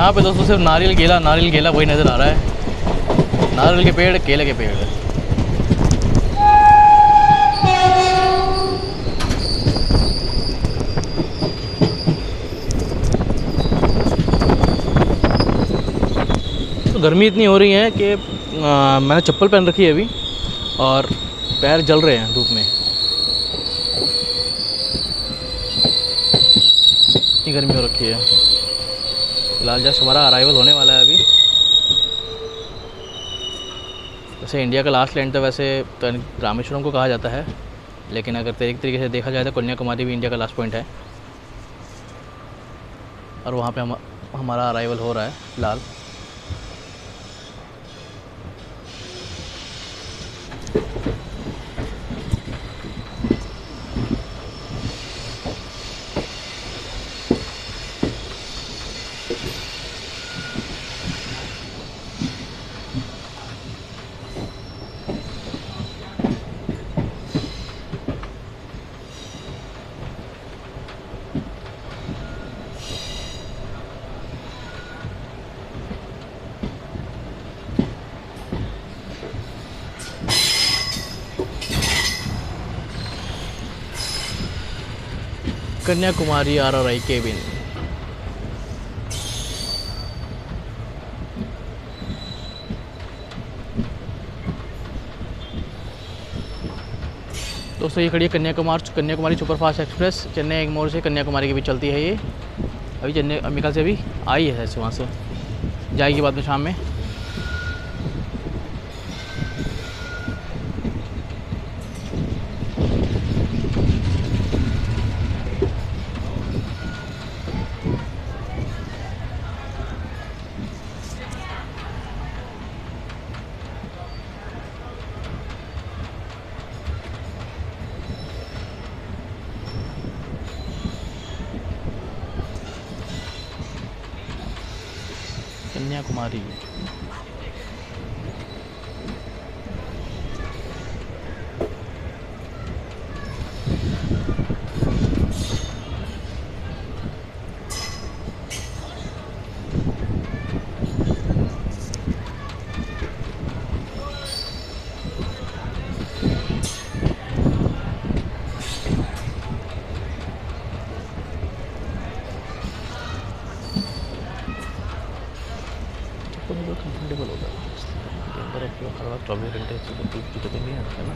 यहाँ पे दोस्तों सिर्फ नारियल केला वही नज़र आ रहा है। नारियल के पेड़, केले के पेड़। तो गर्मी इतनी हो रही है कि मैंने चप्पल पहन रखी है अभी और पैर जल रहे हैं धूप में, इतनी गर्मी हो रखी है। फिलहाल जस्ट हमारा अराइवल होने वाला है अभी। वैसे इंडिया का लास्ट लैंड तो वैसे तो रामेश्वरम को कहा जाता है, लेकिन अगर एक तरीके से देखा जाए तो कन्याकुमारी भी इंडिया का लास्ट पॉइंट है और वहाँ पे हमारा अराइवल हो रहा है फिलहाल। Kanyakumari RRI cabin. दोस्तों ये खड़ी है कन्याकुमारी सुपरफास्ट एक्सप्रेस। चेन्नई एगमोर से कन्याकुमारी के बीच चलती है ये। अभी चेन्नई अमेरिका से अभी आई है ऐसे, वहाँ से जाएगी बाद में शाम में। कन्याकुमारी। कंफर्टेबल होगा अंदर, 24 घंटे जूते नहीं आता है ना।